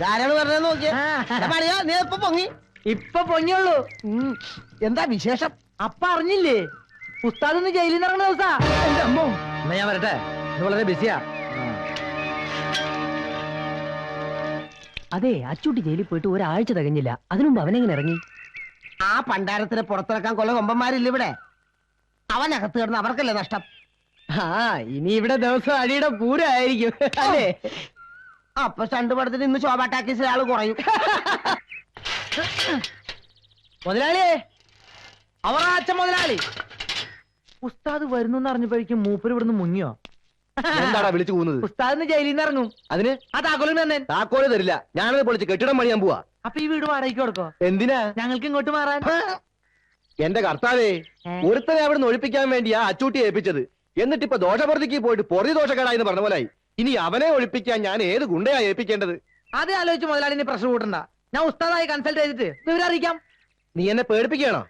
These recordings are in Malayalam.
ധാരാളം പറഞ്ഞത് നോക്കിയാ നീ ഇപ്പൊ പൊങ്ങി. ഇപ്പൊ പൊങ്ങിയുള്ളൂ. എന്താ വിശേഷം? അപ്പ അറിഞ്ഞില്ലേ ഉസ്താദ് ജയിലിൽ നിന്ന് ഇറങ്ങുന്ന ദിവസാ. എന്റെ അമ്മോ. എന്നാ ഞാൻ വരട്ടെ, വളരെ ബിസിയാ. അതെ, അച്ചൂട്ടി ജയിലിൽ പോയിട്ട് ഒരാഴ്ച തികഞ്ഞില്ല. അതിനുമുമ്പ് അവനെങ്ങനെ ഇറങ്ങി? ആ പണ്ടാരത്തിനെ പുറത്തിറക്കാൻ കൊല്ല കൊമ്പന്മാരില്ല ഇവിടെ. അവനകത്ത് കിടന്ന് അവർക്കല്ലേ നഷ്ടം. ഇനി ഇവിടെ ദിവസം അടിയുടെ പൂരമായിരിക്കും അല്ലേ? അപ്പൊ സ്റ്റണ്ട് പടത്തിന് ഇന്ന് ശോഭ ടാക്കീസിൽ ആള് കുറയും. മുതലാളിയേ, അവറാച്ച മുതലാളി. ഉസ്താദ് വരുന്നു അറിഞ്ഞപ്പോഴേക്കും മൂപ്പര് ഇവിടുന്ന് മുങ്ങിയോ? എന്താടാ വിളിച്ചു പോകുന്നത്? ഉസ്താദിന് ജയിലിൽ നിന്ന് ഇറങ്ങും. അതിന് ആ താക്കോലും തന്നെ. താക്കോല് തരില്ല, ഞാനത് പൊളിച്ച് കെട്ടിടം പണിയാൻ പോവാ. അപ്പൊ ഈ വീട് വാടകയ്ക്ക് കൊടുക്കോ? എന്തിനാ? ഞങ്ങൾക്ക് ഇങ്ങോട്ട് മാറാൻ. എന്റെ കർത്താവേ, ഒരുത്തനെ അവിടെ നിന്ന് ഒഴിപ്പിക്കാൻ വേണ്ടിയാ അച്ചൂട്ടി ഏൽപ്പിച്ചത്. എന്നിട്ട് ഇപ്പൊ ദോഷപ്രതിക്ക് പോയിട്ട് പൊറുതി ദോഷക്കേടായെന്ന് പറഞ്ഞ പോലായി. ഇനി അവനെ ഒഴിപ്പിക്കാൻ ഞാൻ ഏത് ഗുണ്ടയാ ഏൽപ്പിക്കേണ്ടത്? അത് ആലോചിച്ച് മുതലാളിനെ പ്രഷർ കൂട്ടണ്ട. ഞാൻ ഉസ്താദായി കൺസൾട്ട് ചെയ്തിട്ട് വിവരം അറിയിക്കാം. നീ എന്നെ പേടിപ്പിക്കണോ?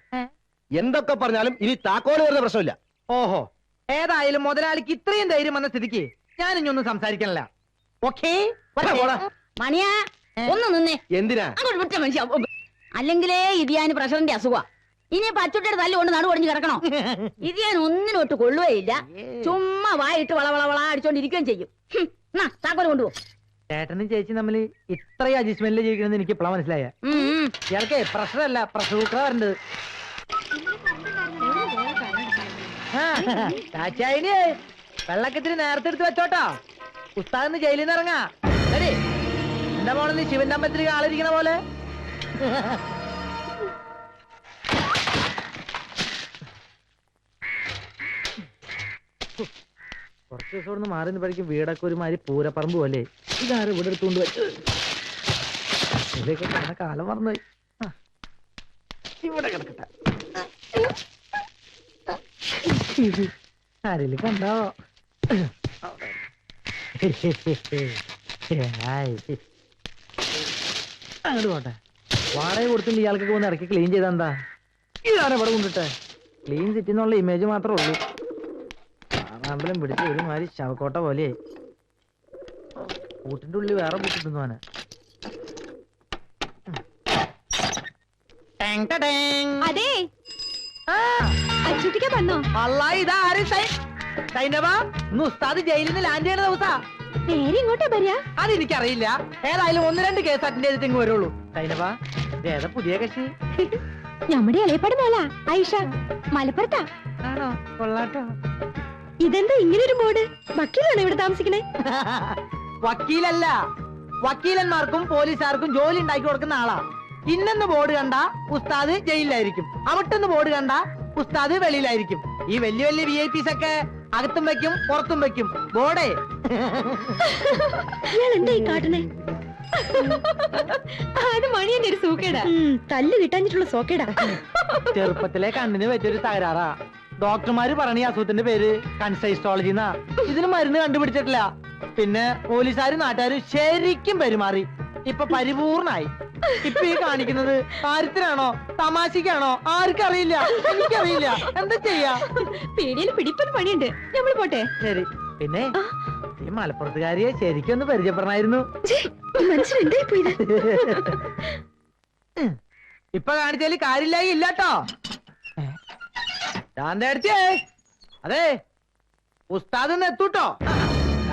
എന്തൊക്കെ പറഞ്ഞാലും ഇനി താക്കോല് വരുന്ന പ്രശ്നമില്ല. ഓഹോ, ഏതായാലും മുതലാളിക്ക് ഇത്രയും ധൈര്യം വന്ന സ്ഥിതിക്ക് ഞാൻ ഇനി ഒന്നും സംസാരിക്കണില്ല. ഓക്കേ മണിയാ, ഒന്ന് നിന്നേ. എന്തിനാ? അങ്ങോട്ട് വിട്ട മനുഷ്യ. അല്ലെങ്കിലേ ഇതിയാന് പ്രഷറിന്റെ അസുഖ. ഇനി പച്ചുട്ടിയുടെ തല്ലുകൊണ്ട് നടു ഒടിഞ്ഞു കിടക്കണോ? ഇതിയാൻ ഒന്നിനോട്ട് കൊള്ളുകയില്ല. ചുമ്മാ വായിട്ട് വളവളവള അടിച്ചോണ്ടിരിക്കുകയും ചെയ്യും. താക്കോല് കൊണ്ടുപോ. ചേട്ടനും ചേച്ചി തമ്മിൽ ഇത്രയും അഡ്ജസ്റ്റ്മെന്റിൽ ജീവിക്കണമെന്ന് എനിക്ക് ഇപ്പോഴാണ് മനസ്സിലായ. ഇയാൾക്ക് പ്രഷറല്ല, പ്രഷർ കുക്കറാ വരേണ്ടത്. ചാച്ചായിന് വെള്ളക്കത്തിന് നേരത്തെ എടുത്ത് വെച്ചോട്ടോ. ഉസ്താദിന്ന് ജയിലിൽ നിന്ന് ഇറങ്ങാ. ശരി, എന്റെ മോളിൽ ശിവന്റെ അമ്പലത്തിൽ ആളിരിക്കണ പോലെ. കുറച്ച് ദിവസം ഒന്ന് മാറി നിന്നപ്പോഴേക്കും വീടൊക്കെ ഒരുമാതിരി പൂരപ്പറമ്പ് പോലെ. ഇതാരും ഇവിടെ എടുത്തുകൊണ്ട് വെച്ചു. ഇതൊക്കെ കാണാൻ കാലം മറന്നുപോയി. ഇവിടെ കിടക്കട്ടെ. ആരെങ്കിലും കണ്ടാവോ? അങ്ങോട്ട് പോട്ടെ. വാടക കൊടുത്തില്ല ഇയാൾക്കൊക്കെ ഒന്ന് ഇറക്കി ക്ലീൻ ചെയ്താ എന്താ? ഇതാണ് ഇവിടെ കൊണ്ടിട്ടെ. ക്ലീൻ സിറ്റി എന്നുള്ള ഇമേജ് മാത്രമേ ഉള്ളൂ. അമ്പലം പിടിച്ച് ഒരുമാതിരി ശവക്കോട്ട പോലെ. കൂട്ടിന്റെ ഉള്ളിൽ വേറെ കൂട്ടിട്ടുന്നു അവനെ. അതെ, അച്ചൂട്ടിക്ക് വന്നോ? ഉസ്താദ് ജയിലിൽ നിന്ന് ലാൻഡ് ചെയ്യുന്ന ദിവസാ. നേരെ ഇങ്ങോട്ടാ വരിക? അതെനിക്കറിയില്ല. ഏതായാലും 1-2 കേസ് അറ്റൻഡ് ചെയ്തിട്ട് ഇങ്ങ് വരുള്ളൂ. സൈനബ, ഏതാ പുതിയ കക്ഷി? നമ്മുടെ ഇളയപ്പാട് മോളാ ഐഷ, മലപ്പുറത്താ. ആണോ? കൊള്ളാട്ടോ. ഇതെന്താ ഇങ്ങനെ ഒരു ബോർഡ്? വക്കീലാണോ ഇവിടെ താമസിക്കണേ? വക്കീലല്ല, വക്കീലന്മാർക്കും പോലീസുകാർക്കും ജോലി ഉണ്ടാക്കി കൊടുക്കുന്ന ആളാ. ഇന്നെന്ന് ബോർഡ് കണ്ട ഉസ്താദ് ജയിലിലായിരിക്കും, അവിട്ടെന്ന് ബോർഡ് കണ്ട ഉസ്താദ് വെളിയിലായിരിക്കും. ഈ വലിയ വലിയ VIP ഒക്കെ അകത്തും വെക്കും പുറത്തും വെക്കും ബോർഡേ. എന്താ ഈ കാട്ടണേ? അത് മണിയന്റെ ഒരു സൂക്കേടാ. തല്ല് കിട്ടാഞ്ഞിട്ടുള്ള സോക്കേടാ. ചെറുപ്പത്തിലെ കണ്ണിന് പറ്റിയൊരു തകരാറാ. ഡോക്ടർമാര് പറഞ്ഞ അസുഖത്തിന്റെ പേര് കൺസൈസ്റ്റോളജി എന്നാ. ഇതിന് മരുന്ന് കണ്ടുപിടിച്ചിട്ടില്ല. പിന്നെ പോലീസുകാരും നാട്ടുകാരും ശരിക്കും പെരുമാറി. ഇപ്പൊ പരിപൂർണായി. ഇപ്പൊ ഈ കാണിക്കുന്നത് കാര്യത്തിനാണോ തമാശക്കാണോ ആർക്കറിയില്ല. എനിക്കറിയില്ല. എന്താ ചെയ്യാ? പേടിയിൽ പിടിപ്പൻ പണിയുണ്ട്. നമ്മൾ പോട്ടെ. ശരി. പിന്നെ ഈ മലപ്പുറത്തുകാരിയെ ശരിക്കും ഒന്ന് പരിചയപ്പെടണമായിരുന്നു. ഇപ്പൊ കാണിച്ചാല് കാര്യമില്ലായി ഇല്ലാട്ടോ. ശാന്തേ, അതെ ഉസ്താദ് എത്തൂട്ടോ.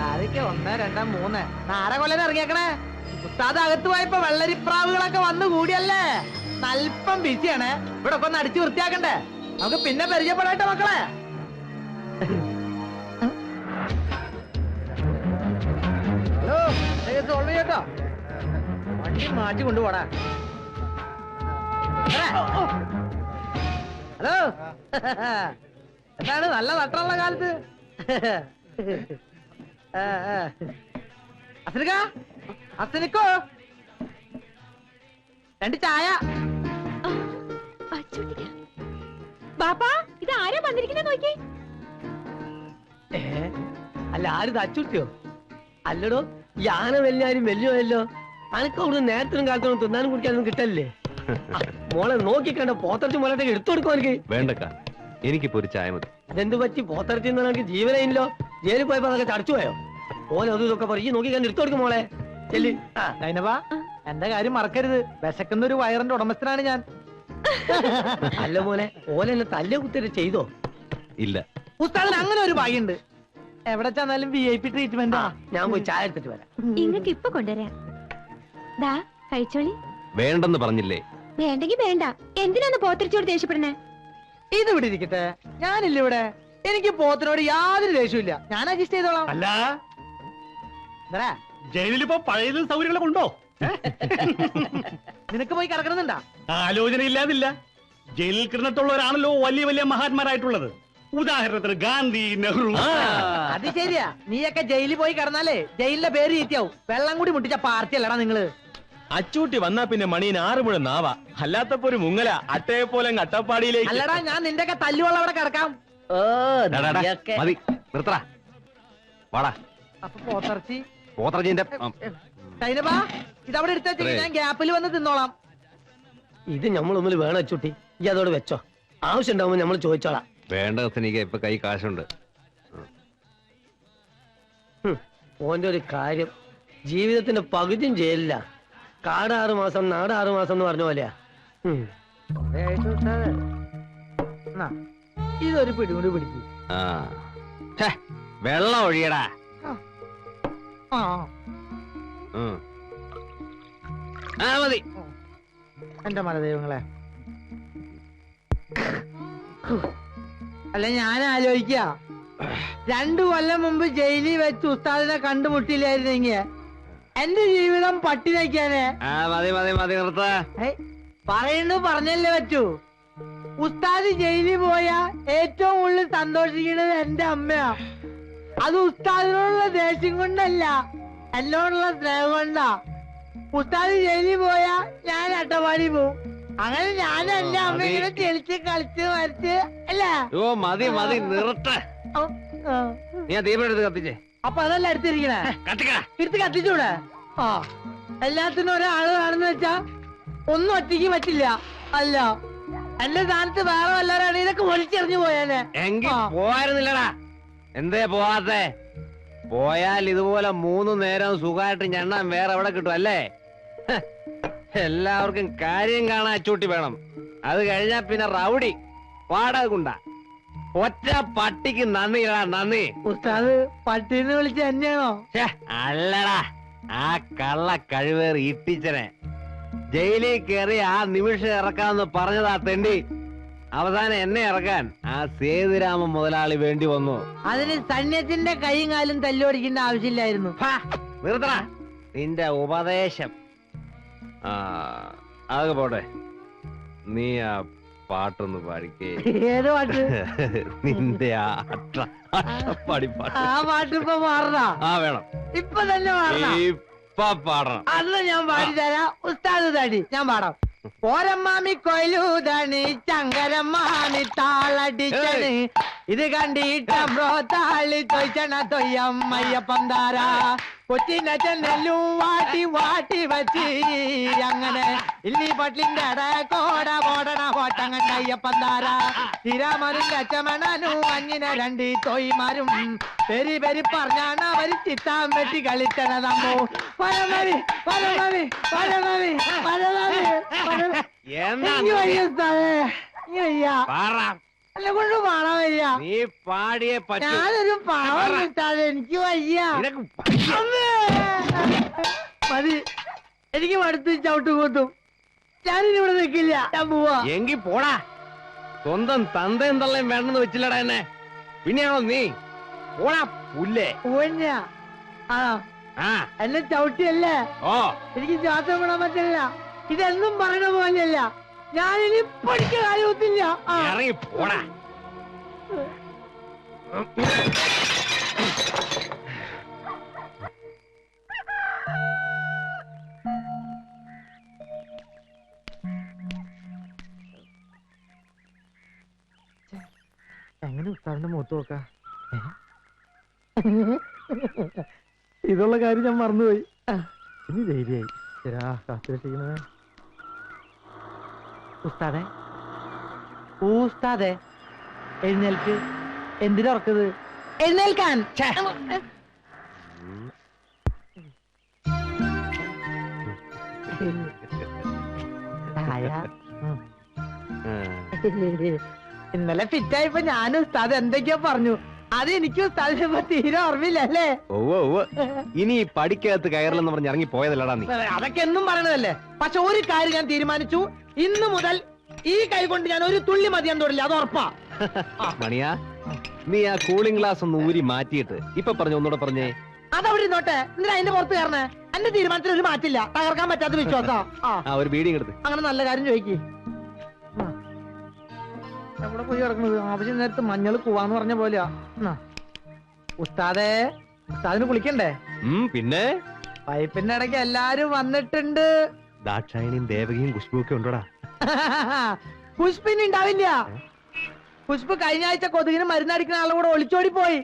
ആരൊക്കെ 1, 2, 3 നാരെ കൊല്ലം ഇറങ്ങിയേക്കണേ. ഉസ്താദ് അകത്ത് പോയപ്പോ വെള്ളരിപ്രാവുകളൊക്കെ വന്നു കൂടിയല്ലേ. നൽപ്പം ബിസിയാണ്. ഇവിടെ ഒക്കെ ഒന്ന് അടിച്ചു വൃത്തിയാക്കണ്ടേ. നമുക്ക് പിന്നെ പരിചയപ്പെടാട്ടോ മക്കളെ. ഹലോ, സോൾവ് ചെയ്യട്ടോ. വണ്ടി മാറ്റി കൊണ്ടുപോടാ. ഹലോ, എന്താണ് നല്ല നട്ടുള്ള കാലത്ത്? അസനിക്കോ 2 ചായ. ബാപ്പാ, ഇത് ആരാ വന്നിരിക്കുന്ന നോക്കി? അല്ല, ആരും അച്ചൂട്ടിയോ? അല്ലടോ, യാന വലിയാരും വലിയല്ലോ. അനക്ക് അവിടുന്ന് നേരത്തിനും കാലത്തോളം തിന്നാനും കുടിക്കാനൊന്നും കിട്ടല്ലേ? മോളെ നോക്കിക്കണ്ട പോത്തറച്ചി മോളെ എടുത്തു കൊടുക്കും. എനിക്ക് വേണ്ടക്ക, എനിക്കിപ്പോ ഒരു ചായ മതി. അതെന്ത് പറ്റി? പോത്തറച്ചി ജീവനയില്ലോ. ജയിലിൽ പോയപ്പോ അതൊക്കെ ചടച്ചു പോയോ? ഓൻ അതും ഇതൊക്കെ പറയും നോക്കി കണ്ട് എടുത്തു കൊടുക്കും മോളെ ചെല്ലി. ആ സൈനബ എന്റെ കാര്യം മറക്കരുത്, വിശക്കുന്ന ഒരു വയറിന്റെ ഉടമസ്ഥനാണ് ഞാൻ. അല്ല മോനെ ഓൻ എന്നെ തല്ലേ കുത്തിട്ട് ചെയ്തോ? ഇല്ല. ഉസ്താദിന് അങ്ങനെ ഒരു ഭാഗ്യമുണ്ട്, എവിടെ ചെന്നാലും VIP ട്രീറ്റ്മെന്റ്. ഞാൻ പോയി ചായ എടുത്തിട്ട് വരാം. ഇങ്ങക്ക് ഇപ്പൊ കൊണ്ടുവരാം. ദാ കഴിച്ചോളി. വേണ്ടെന്ന് പറഞ്ഞില്ലേ? വേണ്ടെങ്കി വേണ്ട. എന്തിനാന്ന് പോത്തിരിച്ചോട് ദേഷ്യപ്പെടണേ? ഇത് ഇവിടെ ഇരിക്കട്ടെ, ഞാനില്ല ഇവിടെ. എനിക്ക് പോത്തിനോട് യാതൊരു ദേഷ്യമില്ല, ഞാൻ അഡ്ജസ്റ്റ് ചെയ്തോളാം. അല്ല, എന്താ ജയിലിലിപ്പോ പഴയതിൽ സൗകര്യങ്ങളൊക്കെ ഉണ്ടോ? നിനക്ക് പോയി കിടക്കണമെന്നുണ്ടാ? ആലോചന ഇല്ലാതില്ല. ജയിലിൽ കിടന്നിട്ടുള്ളവരാണല്ലോ വലിയ വലിയ മഹാന്മാരായിട്ടുള്ളത്. ഉദാഹരണത്തിന് ഗാന്ധി, നെഹ്റു. അത് ശരിയാ, നീയൊക്കെ ജയിലിൽ പോയി കിടന്നാലേ ജയിലിന്റെ പേര് ചീത്തയാവും. വെള്ളം കൂടി മുട്ടിച്ച പാർട്ടി അല്ലടാ നിങ്ങള്. അച്ചൂട്ടി വന്നാ പിന്നെ മണീന് 6 മുഴ നാവാ, അല്ലാത്തപ്പോ ഒരു മുങ്ങല അട്ടയെ പോലെ അട്ടപ്പാടിയിലേക്ക്. അല്ലടാ, ഞാൻ നിന്റെ ഒക്കെ തല്ലുവെള്ളം അവിടെ കിടക്കാം. മതി നിർത്തടാ, വാടാ. അപ്പൊ പോത്തിറച്ചി പോത്രജീന്റെ സൈനബാ ഇതവിടെ എടുത്ത ഞാൻ ഗ്യാപ്പിൽ വന്ന് തിന്നോളാം. ഇത് നമ്മളൊന്നിൽ വേണം അച്ചൂട്ടി, ഈ അതോട് വെച്ചോ. ആവശ്യം ഉണ്ടാവുമ്പോ നമ്മൾ ചോദിച്ചോളാം. വേണ്ട എനിക്ക് ഇപ്പൊ കൈ കാശുണ്ട്. ഓന്റെ ഒരു കാര്യം, ജീവിതത്തിന്റെ പകുതിയും ജയിലില്ല. കാട് 6 മാസം നാട് 6 മാസം എന്ന് പറഞ്ഞ പോലെയാ. എന്നാ, ഇതൊരു പിടികൂടി പിടിക്കും. വെള്ളം ഒഴിയടാ. ആ മതി. എന്റെ മലദൈവങ്ങളെ, അല്ല ഞാൻ ആലോചിക്ക, 2 കൊല്ലം മുമ്പ് ജയിലിൽ വെച്ച് ഉസ്താദിനെ കണ്ടുമുട്ടിയില്ലായിരുന്നെങ്കിൽ എന്റെ ജീവിതം പട്ടിണിക്കാനെ. മതി മതി മതി നിർത്ത. പറയുന്നു പറഞ്ഞല്ലേ പറ്റൂ. ഉസ്താദ് ജയിലിൽ പോയാ ഏറ്റവും കൂടുതൽ സന്തോഷിക്കുന്നത് എന്റെ അമ്മയാ. അത് ഉസ്താദിനോടുള്ള ദേഷ്യം കൊണ്ടല്ല, എന്നോടുള്ള സ്നേഹം കൊണ്ടാ. ഉസ്താദ് ജയിലിൽ പോയാ ഞാൻ അട്ടപ്പാടി പോവും. അങ്ങനെ ഞാൻ എന്റെ അമ്മ ഇങ്ങനെ ചെളിച്ച് കളിച്ച് മരിച്ച് അല്ലേ. മതി മതി നിർത്ത. നീ ദീപം കത്തിച്ചേ. അപ്പൊ അതല്ല എടുത്തിരിക്കണേ, എടുത്ത് കത്തിച്ചൂടെ? ആ, എല്ലാത്തിനും ഒരാള് കാണുന്ന വെച്ചാ ഒന്നും ഒറ്റയ്ക്ക് പറ്റില്ല. അല്ല, എന്റെ സ്ഥാനത്ത് വേറെ വല്ലവരാണ് ഇതൊക്കെ ഒളിച്ചെറിഞ്ഞു പോയാനെ. എങ്കിൽ പോയിരുന്നില്ലടാ. എന്തേ പോവാത്തെ? പോയാൽ ഇതുപോലെ 3 നേരം സുഖമായിട്ട് ഞണ്ണാൻ വേറെ എവിടെ കിട്ടും അല്ലേ? എല്ലാവർക്കും കാര്യം കാണാൻ അച്ചൂട്ടി വേണം. അത് കഴിഞ്ഞാ പിന്നെ റൗഡി വാടക കൊണ്ട. ഒറ്റ പട്ടിക്ക് നന്ദിടാ നന്ദി. ഉസ്താദ് പട്ടീന്ന് വിളിച്ച എന്നെയാണോ? അല്ലടാ, ആ കള്ള കഴിവേറി ഇട്ടിച്ചനെ ജയിലിൽ കയറി ആ നിമിഷം ഇറക്കാമെന്ന് പറഞ്ഞതാ തെണ്ടി. അവസാനം എന്നെ ഇറക്കാൻ ആ സേതുരാമ മുതലാളി വേണ്ടി വന്നു. അതിന് സൈന്യത്തിന്റെ കൈയും കാലും തല്ലുപടിക്കേണ്ട ആവശ്യമില്ലായിരുന്നു. നിർത്തടാ നിന്റെ ഉപദേശം. അതൊക്കെ പോട്ടെ, നീ ആ പാട്ടൊന്ന് പാടിക്കേ. ഏത് പാട്ട്? നിന്റെ അട്ടപ്പാടി പാട്ട്. ആ പാട്ട് ഇപ്പൊ മാറണ? വേണം, ഇപ്പൊ തന്നെ മാറണ? ഇപ്പൊ പാടണം. അന്ന് ഞാൻ പാടിത്തരാം. ഉസ്താദ് തടി ഞാൻ പാടാം. പോരമ്മാമി കൊയിലൂതണി ചങ്കരമ്മാമി താളടിച്ചണ്, ഇത് കണ്ടിട്ടോ താളി തൊയ്ച്ചണ തൊയ്യമ്മയ്യപ്പം താരാ. കൊച്ചിനെ ചെന്നെല്ലും വാട്ടി വാട്ടി വച്ച് അങ്ങനെ ഇല്ലി പട്ടിന്റെ കോട പോടണ കോട്ടങ്ങയ്യപ്പം താരാ. തിരാമറിന്റെ അച്ചമണനും അഞ്ഞിനെ 2 തോയിമാരും പെരി പെരി പറഞ്ഞാണ് അവര് ചിത്താൻ വെട്ടി കളിച്ചണതമ്മോ. പരമവി പരമവി പരമവി പരമവി എന്നെ കൊണ്ട് പാടാൻ വയ്യ. നീ പാടിയേ പറ്റൂ. ഞാനൊരു പാവം കിട്ടാതെ എനിക്ക് വയ്യ. മതി, എനിക്ക് മടുത്ത് ചവിട്ടും കൂത്തും. ഞാനിനി ഇവിടെ നിൽക്കില്ല, ഞാൻ പോവാ. എങ്കി പോടാ. സ്വന്തം തന്തയും തള്ളയും വേണ്ടെന്ന് വെച്ചില്ലടാ എന്നെ. പിന്നെയാണോ നീ? പോടാ പുല്ലേ. പോവന്നെയാ? ആ, എന്നെ ചവിട്ടിയല്ലേ? എനിക്ക് ശ്വാസം വിടാൻ പറ്റില്ല. ഇതെന്നും പറയണ പോലെയല്ല. ഞാനിനി പഠിക്ക കാര്യത്തില്ല. ഇറങ്ങി പോടാ. എങ്ങനെ ഉസ്താദിന്റെ മുഖത്ത് നോക്കാ? ഇതുള്ള കാര്യം ഞാൻ മറന്നുപോയി. ഇനി ധൈര്യമായി. ശരാ കാത്തിരിക്കണേ. ഉസ്താദെ, ഉസ്താദെ എഴുന്നേൽക്ക്. എന്തിനുറക്കത്? എഴുന്നേൽക്കാൻ. ചായ. ആ. ഇന്നലെ ഫിറ്റായപ്പോ ഞാനും ഉസ്താദ് എന്തൊക്കെയോ പറഞ്ഞു. അത് എനിക്ക് ഉസ്താദിനെ തീരെ ഓർമ്മയില്ലല്ലേ? ഉവ്വ്. ഇനി ഈ പടിക്കകത്ത് കയറില്ലെന്ന് പറഞ്ഞ് ഇറങ്ങി പോയതല്ലടാ നീ. അതൊക്കെ എന്നും പറയണതല്ലേ. പക്ഷെ ഒരു കാര്യം ഞാൻ തീരുമാനിച്ചു, ഇന്ന് മുതൽ ഈ കൈ കൊണ്ട് ഞാൻ ഒരു തുള്ളി മതിയാൻ തൊടില്ല, അത് ഉറപ്പാ. മണിയാ, നീ ആ കൂളിംഗ് ഗ്ലാസ് ഒന്ന് ഊരി മാറ്റിയിട്ട് ഇപ്പൊ പറഞ്ഞു ഒന്നുകൂടെ പറഞ്ഞേ. അതവിടെ ഇരുന്നോട്ടെ, എന്തിനാ അതിന്റെ പുറത്ത് കയറണേ? എന്റെ തീരുമാനത്തിൽ ഒരു മാറ്റില്ല, തകർക്കാൻ പറ്റാത്ത വിശ്വാസാ. ആ ഒരു ബീഡിങ് എടുത്ത്. അങ്ങനെ നല്ല കാര്യം ചോദിക്ക്. എവിടെ പോയി കിടക്കുന്നത്? ആവശ്യം നേരത്ത് മഞ്ഞൾ കൂവാന്ന് പറഞ്ഞ പോലെയാ. ഉസ്താദിന് കുളിക്കണ്ടേ? പിന്നെ പൈപ്പിന്റെ ഇടയ്ക്ക് എല്ലാരും വന്നിട്ടുണ്ട്. ദാക്ഷായണിയും ദേവകിയും കുഷ്ബും ഒക്കെ ഉണ്ടോടാ? പുഷ്പിന് ഉണ്ടാവില്ല. പുഷ്പ് കഴിഞ്ഞ ആഴ്ച കൊതുകിന് മരുന്നടിക്കുന്ന ആളുടെ കൂടെ ഒളിച്ചോടി പോയി.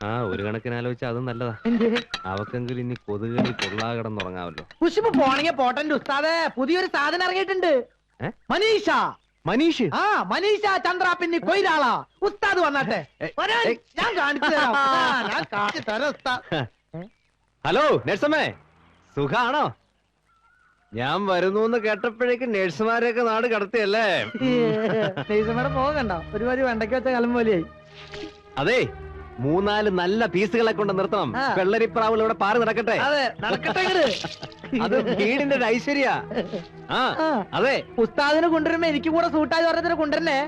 ആ ഒരു കണക്കിന് ആലോചിച്ച അതും നല്ലതാ. അവക്കെങ്കിലും ഇനി കൊതുകളിൽ കൊള്ളാ കിടന്നുറങ്ങാമല്ലോ. പുഷ്പ് പോണെങ്കിൽ പോട്ടന്റെ ഉസ്താദേ, പുതിയൊരു സാധനം ഇറങ്ങിയിട്ടുണ്ട്. മനീഷ. മനീഷ്? ആ മനീഷ ചന്ദ്ര പിന്നെ കൊയിലാളാ. ഉസ്താദ് വന്നാട്ടെ, ഞാൻ കാണിച്ചു തരാം. ഞാൻ കാണിച്ചു തരാം ഉസ്താദ്. ഹലോ നഴ്സമ്മേ, സുഖാണോ? ഞാൻ വരുന്നു കേട്ടപ്പോഴേക്കും നഴ്സുമാരെയൊക്കെ നാട് കടത്തിയല്ലേ? നഴ്സുമാരെ പോകണ്ട, ഒരുപാട് വെണ്ടയ്ക്ക് വെച്ച കലം പോലെയായി. അതെ, 3-4 നല്ല പീസുകളെ കൊണ്ട് നിർത്തണം. വെള്ളരിപ്രാവുകൾ ഇവിടെ പാറി നടക്കട്ടെ. അതെ, നടക്കട്ടെ. അത് വീടിന്റെ ഒരു ഐശ്വര്യ. ആ അതെ, ഉസ്താദിനെ കൊണ്ടുവരുമ്പോ എനിക്ക് കൂടെ സൂട്ടായി പറഞ്ഞതിനെ കൊണ്ടുവരണേ.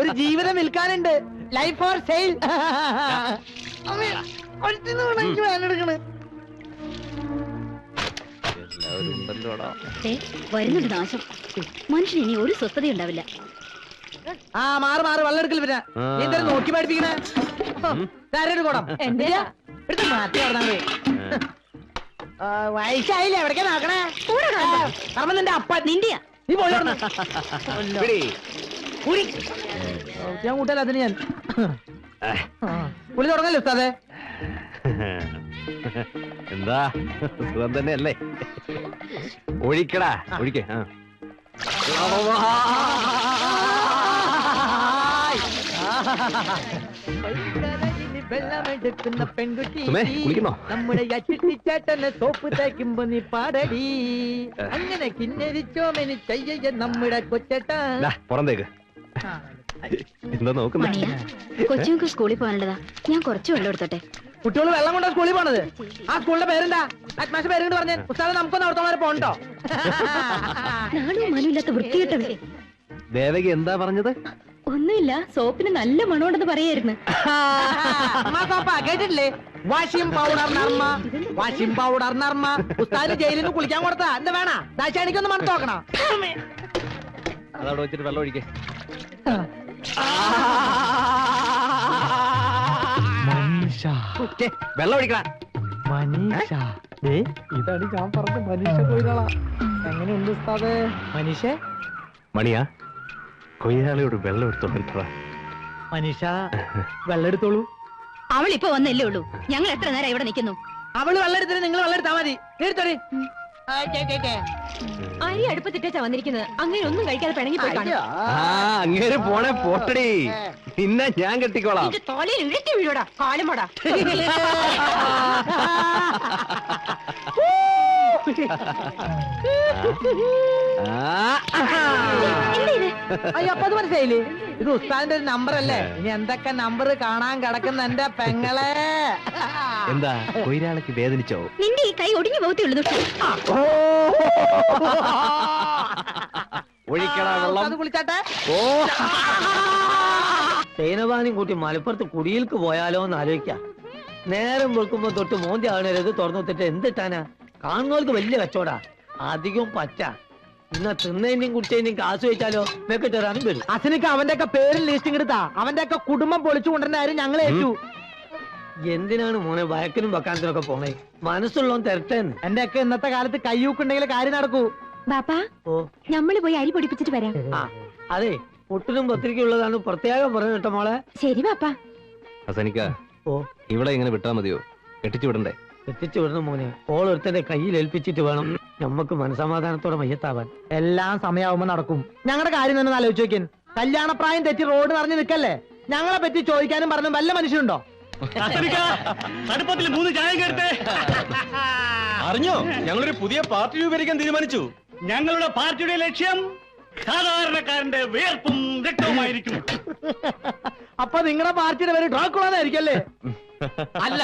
ഒരു ജീവിതം വിൽക്കാനുണ്ട്, ലൈഫ് ഫോർ സെയിൽ. വേനെടുക്കണ് വരുന്നുണ്ട് നാശം. മനുഷ്യൻ ഇനി ഒരു സ്വസ്ഥത ഉണ്ടാവില്ല. ആ മാറ് വെള്ളം എടുക്കല്. പിന്നെ നീ എന്തായാലും നോക്കി പഠിപ്പിക്കണേ. കുടം എന്തിനാ എടുത്ത് മാറ്റി പറഞ്ഞാല് വയസ്സായില്ലേ? എവിടേക്കാ നോക്കണേ? കാരണം നിന്റെ അപ്പ നിന്റെയാ. നീ പോയി ഞാൻ കൂട്ടല്ല അതിന്. ഞാൻ പുള്ളി തുടങ്ങല്ലേ ഉസ്താദേ? എന്താ സുഖം തന്നെയല്ലേ? ഒഴിക്കടാ, ഒഴിക്കേ. വെള്ളമെടുക്കുന്ന പെൺകുട്ടി കുളിക്കുന്നോ? നമ്മുടെ ചേട്ടനെ സോപ്പ് തേക്കുമ്പോ നീ പാടടി. അങ്ങനെ കിന്നരിച്ചോമെനി ചെയ്യ നമ്മുടെ കൊച്ചേട്ടാ. പുറന്തേക്ക് എന്താ നോക്കുന്നേ? കൊച്ചുങ്ങൾക്ക് സ്കൂളിൽ പോകാനുള്ളതാ. ഞാൻ കുറച്ച് വെള്ളം എടുത്തോട്ടെ. കുട്ടികൾ വെള്ളം കൊണ്ടാ സ്കൂളിൽ പോണത്. ആ സ്കൂളിന്റെ പേരെന്താ? അത്മാശ പേരുകൊണ്ട് പറഞ്ഞേ. ഉസ്താദ് നമുക്കൊന്ന് അവിടത്തോളം വരെ പോകണ്ടോ? നാണോ മനുമില്ലാത്ത വൃത്തികെട്ടവേ. ദേവകി എന്താ പറഞ്ഞത്? ഒന്നുമില്ല, സോപ്പിന് നല്ല മണമുണ്ടെന്ന് പറയായിരുന്നു. കേട്ടിട്ടില്ലേ? Washing powder Nirma, washing powder Nirma. ഉസ്താദിന് ജയിലിൽ നിന്ന് കുളിക്കാൻ കൊടുത്താ എന്താ വേണ? ദാശാണിക്കൊന്ന് മണത്ത് നോക്കണം. അതവിടെ വെച്ചിട്ട് വെള്ളം ഒഴിക്കേ. വെള്ളം ഒഴിക്കണം. മനീഷ, ഇതാണ് ഞാൻ പറഞ്ഞ മനീഷ കൊയിലാളാ. എങ്ങനെയുണ്ട് ഉസ്താദേ? മനീഷ മണിയാ, കൊയ്യാളിയോട് വെള്ളം എടുത്തോളൂ. മനീഷ വെള്ളം എടുത്തോളൂ. അവൾ ഇപ്പൊ വന്നല്ലേ ഉള്ളൂ. ഞങ്ങൾ എത്ര നേരം ഇവിടെ നിൽക്കുന്നു. അവള് വെള്ളം എടുത്തിട്ട് നിങ്ങൾ വെള്ളം എടുത്താ മതി. എടുത്തോടി. അരി അടുപ്പത്തിട്ടാ വന്നിരിക്കുന്നത്. അങ്ങനെ ഒന്നും കഴിക്കാതെ പിണങ്ങി പോയി കാണും. അങ്ങേര് പോണേ പോട്ടടി, പിന്നെ ഞാൻ കെട്ടിക്കോളാം. തോലയിൽ ഇഴത്തി വീഴോടാ കാലമോടാ. അയ്യോ, അപ്പൊ അത് മനസ്സിലായില്ലേ? ഇത് ഉസ്താദിന്റെ ഒരു നമ്പർ അല്ലേ? ഇനി എന്തൊക്കെ നമ്പർ കാണാൻ കിടക്കുന്ന എന്റെ പെങ്ങളെ. എന്താ കൊയ്യാളിക്ക് വേദനിച്ചോ? നിന്റെ ഈ കൈ ഒടിഞ്ഞു പോകത്തേ ഉള്ളൂ. ഒഴിക്കടാ വെള്ളം. അത് കുളിച്ചാട്ടെ. സേനവാനും കൂട്ടി മലപ്പുറത്ത് കുടിയിൽക്ക് പോയാലോ എന്ന് ആലോചിക്കാം. നേരം വെളുക്കുമ്പോ തൊട്ട് മോന്തി ആണരുത് തുറന്നിട്ടിട്ട് എന്തിട്ടാനാ? കാണുന്നവർക്ക് വലിയ കച്ചവടാ, അധികം പച്ച. ഇന്ന തിന്നതിന്റെയും കുട്ടിയേന്റെയും കാശ് വെച്ചാലോ വെക്കിട്ടേറാനും വരും. അച്ഛനക്ക് അവന്റെ ഒക്കെ പേരിൽ ലിസ്റ്റിംഗ് എടുത്താ അവന്റെ ഒക്കെ കുടുംബം പൊളിച്ചു കൊണ്ടുവരുന്ന കാര്യം ഞങ്ങൾ ഏറ്റു. എന്തിനാണ് മോനെ വയക്കിനും വക്കാനത്തിനൊക്കെ പോണേ? മനസ്സുള്ളവൻ തരട്ടേന്ന്. എന്റെ ഒക്കെ ഇന്നത്തെ കാലത്ത് കയ്യൂക്കുണ്ടെങ്കിൽ കാര്യം നടക്കൂ. ബാപ്പാ, ഓ നമ്മള് പോയി അരി പൊടിപ്പിച്ചിട്ട് വരാം. ആ അതെ, പുട്ടിനും പത്രികയുള്ളതാണ് പ്രത്യേകം പറഞ്ഞു കേട്ടോ മോളെ. ശരി ബാപ്പാ. ഹസനിക്ക, ഓ ഇവിടെ ഇങ്ങനെ വിട്ടാ മതിയോ? കെട്ടിച്ചു വിടണ്ടേ? എത്തിച്ചു വിടണം മോനെ. ഓളൊരുത്തന്റെ കയ്യിൽ ഏൽപ്പിച്ചിട്ട് വേണം നമ്മക്ക് മനസമാധാനത്തോടെ മയ്യത്താവാൻ. എല്ലാം സമയമാകുമ്പോ നടക്കും. ഞങ്ങളുടെ കാര്യം തന്നെ ആലോചിച്ച് നോക്കിയൻ. കല്യാണപ്രായം തെറ്റി റോഡ് നിറഞ്ഞു നിൽക്കല്ലേ? ഞങ്ങളെ പറ്റി ചോദിക്കാനും പറഞ്ഞു വല്ല മനുഷ്യനുണ്ടോ? അടുപ്പത്തിൽ 3 ചായ കേട്ടെ. അറിഞ്ഞോ ഞങ്ങളൊരു പുതിയ പാർട്ടി രൂപീകരിക്കാൻ തീരുമാനിച്ചു. ഞങ്ങളുടെ പാർട്ടിയുടെ ലക്ഷ്യം സാധാരണക്കാരന്റെ വേർപ്പും രക്തവുമായിരിക്കും. അപ്പൊ നിങ്ങളുടെ പാർട്ടിയുടെ പേര് ഡ്രാക്കുളാന്നായിരിക്കും അല്ലേ? അല്ല,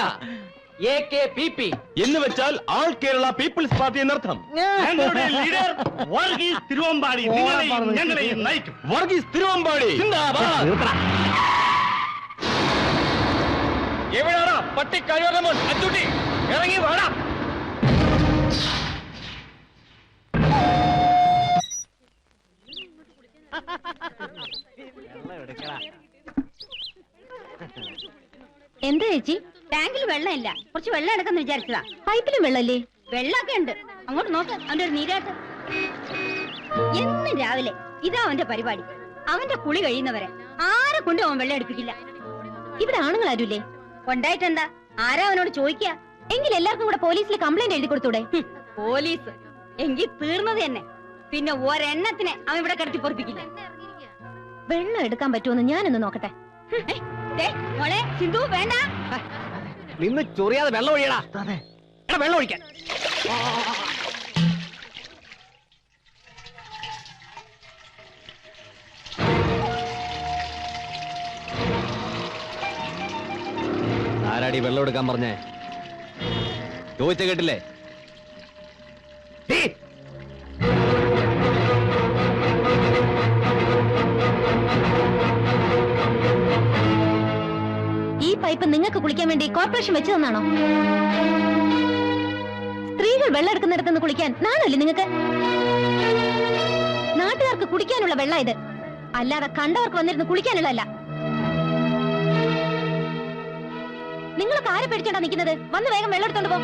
AKPP എന്ന് വെച്ചാൽ ആൾ കേരള പീപ്പിൾസ് പാർട്ടി എന്നർത്ഥം. ഞങ്ങളുടെ ലീഡർ വർഗീസ് തിരുവമ്പാടി നിങ്ങളെയും ഞങ്ങളെയും നയിക്കും. വർഗീസ് തിരുവമ്പാടി എവിടാടാ പട്ടി കഴിവറമോൻ അച്ചൂട്ടി ഇറങ്ങി വാടാ. എന്താ ചേച്ചി? ടാങ്കിൽ വെള്ളമില്ല, കുറച്ച് വെള്ളം എടുക്കാന്ന് വിചാരിച്ചതാ. പൈപ്പിലും വെള്ളല്ലേ? വെള്ളമൊക്കെ ഉണ്ട്. അങ്ങോട്ട് നോക്ക്, അവന്റെ ഒരു നീരാട്ട്. എന്നും രാവിലെ ഇതാ അവന്റെ പരിപാടി. അവന്റെ കുളി കഴിയുന്നവരെ ആരെ കൊണ്ടും അവൻ വെള്ളം എടുപ്പിക്കില്ല. ഇവിടെ ആണുങ്ങൾ ആരുമില്ലേ? കൊണ്ടായിട്ടെന്താ? ആരാ അവനോട് ചോദിക്കാ? എങ്കിൽ എല്ലാവർക്കും കൂടെ പോലീസിൽ കംപ്ലൈന്റ് എഴുതി കൊടുത്തൂടെ? പോലീസ് എങ്കിൽ തീർന്നത് തന്നെ. പിന്നെ ഒരെണ്ണത്തിനെ അവൻ ഇവിടെ കിടത്തി പൊറപ്പിക്കില്ല. വെള്ളം എടുക്കാൻ പറ്റുമെന്ന് ഞാനൊന്ന് നോക്കട്ടെ. മോളെ സിന്ധു, വേണ്ട. നിന്ന് ചൊറിയാതെ വെള്ളം ഒഴിയടാ. എടാ വെള്ളം ഒഴിക്കാൻ. ആരാടി വെള്ളം എടുക്കാൻ പറഞ്ഞേ? ചോദിച്ച കേട്ടില്ലേ? ഈ പൈപ്പ് നിങ്ങൾക്ക് കുളിക്കാൻ വേണ്ടി കോർപ്പറേഷൻ വെച്ചു തന്നാണോ? സ്ത്രീകൾ വെള്ളം എടുക്കുന്നിടത്തുനിന്ന് കുളിക്കാൻ നാണല്ലേ നിങ്ങൾക്ക്? നാട്ടുകാർക്ക് കുടിക്കാനുള്ള വെള്ളം ഇത്, അല്ലാതെ കണ്ടവർക്ക് വന്നിരുന്ന് കുളിക്കാനുള്ളതല്ല. നിങ്ങളൊക്കെ ആരെ പേടിച്ചോണ്ടാ നിൽക്കുന്നത്? വന്ന് വേഗം വെള്ളം എടുത്തോണ്ട് പോ.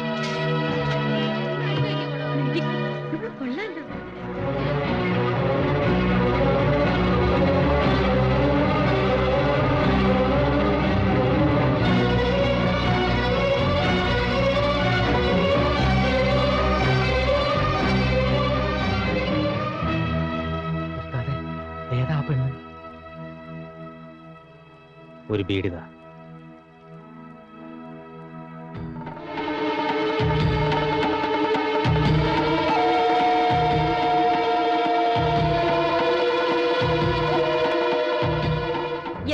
ഏതാ പെണ്ണ്? ഒരു ബീഡിത.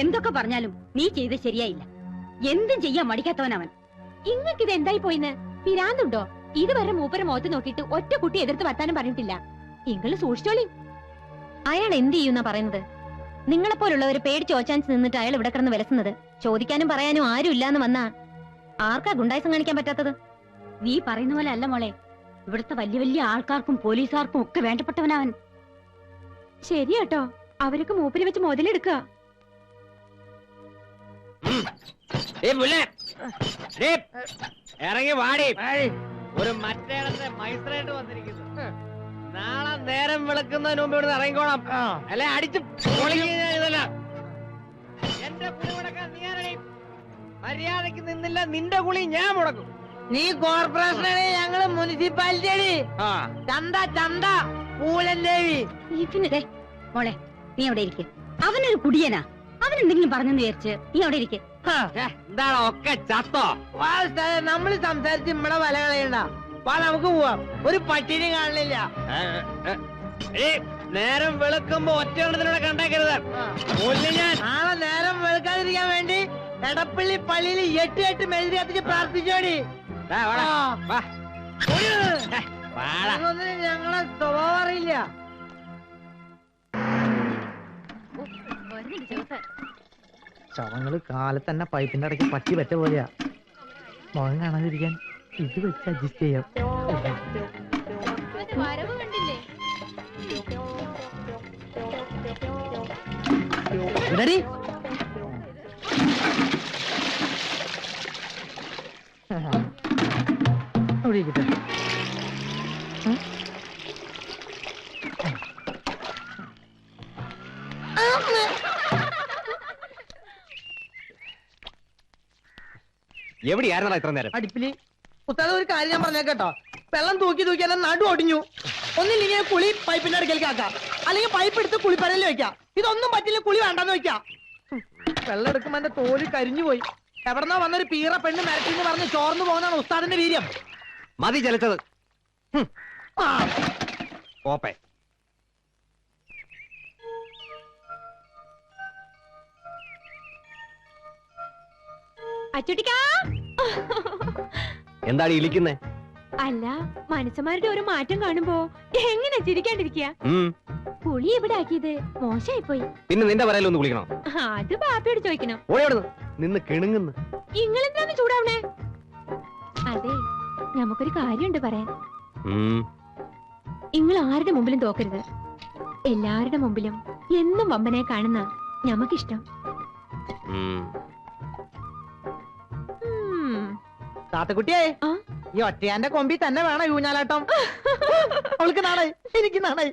എന്തൊക്കെ പറഞ്ഞാലും നീ ചെയ്ത് ശരിയായില്ല. എന്തും ചെയ്യാൻ മടിക്കാത്തവനവൻ. ഇങ്ങക്ക് ഇത് എന്തായി പോയിന്ന്? പിരാന്തുണ്ടോ? ഇതുവരെ മൂപ്പരെ മുഖത്ത് നോക്കിയിട്ട് ഒറ്റ കുട്ടി എതിർത്ത് വർത്താനം പറഞ്ഞിട്ടില്ല. ഇങ്ങള് സൂക്ഷിച്ചോളി. അയാൾ എന്ത് ചെയ്യുന്ന പറയുന്നത്? നിങ്ങളെപ്പോലുള്ളവർ പേടിച്ച് ഓച്ചാൻസ് നിന്നിട്ട് അയാൾ ഇവിടെ കിടന്ന് വിലസുന്നത്. ചോദിക്കാനും പറയാനും ആരും ഇല്ലാന്ന് വന്നാ ആർക്കാ ഗുണ്ടായിസം കാണിക്കാൻ പറ്റാത്തത്? നീ പറയുന്ന പോലെ അല്ല മോളെ. ഇവിടുത്തെ വലിയ വലിയ ആൾക്കാർക്കും പോലീസുകാർക്കും ഒക്കെ വേണ്ടപ്പെട്ടവനവൻ. ശരിയാട്ടോ, അവരൊക്കെ മൂപ്പര് വെച്ച് മുതലെടുക്കുക. ഇറങ്ങി വാടി. ഒരു മറ്റേടത്തെ മൈസ്ട്രേറ്റ് വന്നിരിക്കുന്നു. നാളെ നേരം വെളുക്കുന്നതിന് മുമ്പ് ഇവിടുന്ന് ഇറങ്ങിക്കോണം. അല്ലെ അടിച്ച് പൊളിക്കുന്നതല്ല. എന്റെ കുളി മുടക്കാൻ നീ ആരടി? മര്യാദക്ക് നിന്നില്ല, നിന്റെ കുളി ഞാൻ മുടക്കും. നീ കോർപ്പറേഷനാണ്, ഞങ്ങള് മുനിസിപ്പാലിറ്റി. ചന്ത ചന്ത പൂലൻ ദേവി. ദേ, മോളെ നീ അവിടെ ഇരിക്കെ. അവനൊരു കുടിയനാ. അവനെന്തെങ്കിലും പറഞ്ഞെന്ന് വിചാരിച്ച് നീ അവിടെ ഇരിക്കെ. എന്താണ് ഒക്കെ ചത്തോ? നമ്മള് സംസാരിച്ച് നമ്മളെ വല കളയണ്ട. വാ നമുക്ക് പോവാം. ഒരു പട്ടിനെ കാണില്ല. നേരം വെളുക്കുമ്പോ ഒറ്റയെണ്ണത്തിലൂടെ കണ്ടേക്കരുത്. ഞാൻ നാളെ നേരം വെളുക്കാതിരിക്കാൻ വേണ്ടി എടപ്പള്ളി പള്ളിയിൽ 8 മെഴുതി കത്തിച്ച് പ്രാർത്ഥിച്ചോടി. ഞങ്ങളെ സ്വഭാവം അറിയില്ല. ശവങ്ങള് കാലത്ത് തന്നെ പൈപ്പിന്റെ ഇടയ്ക്ക് പറ്റി പറ്റ പോലെയാ. മുഖം കാണാതിരിക്കാൻ ഇത് വെച്ച് അഡ്ജസ്റ്റ് ചെയ്യാം. ഇടടി. അവിടെ ഇരിക്കട്ടെ. എവിടെയായിരുന്നടാ ഇത്ര നേരം? അടുപ്പില്. ഉസ്താദ് ഒരു കാര്യം ഞാൻ പറഞ്ഞേട്ടോ. വെള്ളം തൂക്കി തൂക്കി എന്നെ നടു ഒടിഞ്ഞു. ഒന്നില്ലെങ്കിൽ കുളി പൈപ്പിന്റെ അടുക്കലേക്ക് ആക്കാം, അല്ലെങ്കിൽ പൈപ്പ് എടുത്ത് കുളിപ്പരയിൽ വെക്കാം. ഇതൊന്നും പറ്റില്ല, കുളി വേണ്ടെന്ന് വെക്കാം. വെള്ളം എടുക്കുമ്പോ എന്റെ തോല് കരിഞ്ഞു പോയി. എവിടെന്നാ വന്നൊരു പീറ പെണ്ണ് മരട്ടിന്ന് പറഞ്ഞ് ചോർന്നു പോകുന്നതാണ് ഉസ്താദിന്റെ വീര്യം. മതി ചലച്ചത്. പോപ്പേ. അച്ചുട്ടിക്കാ. എന്താടി ഇളിക്കുന്നേ? അല്ല, മനുഷ്യന്മാരുടെ ഒരു മാറ്റം കാണുമ്പോ എങ്ങനെ ചിരിക്കാണ്ടിരിക്കുക? ഉം. പുളി എവിടെ ആക്കിയത് മോശമായി പോയി. പിന്നെ നിന്റെ പറയലൊന്ന് കുളിക്കണം. അത് ബാപ്പയോട് ചോദിക്കണം. ഓടിയോടുന്നു നിന്ന് കിണുങ്ങുന്നു. ഇങ്ങളെന്താന്ന് ചൂടാവണേ? അതെ, നമുക്കൊരു കാര്യമുണ്ട് പറയാൻ. നിങ്ങൾ ആരുടെ മുമ്പിലും തോക്കരുത്. എല്ലാവരുടെ മുമ്പിലും എന്നും വമ്പനെ കാണുന്ന ഞമ്മക്കിഷ്ടം. താത്തക്കുട്ടിയെ, ആ? ഈ ഒറ്റയാന്റെ കൊമ്പി തന്നെ വേണം ഊഞ്ഞാലാട്ടം. അവൾക്ക് നാണായി, എനിക്ക് നാണായി.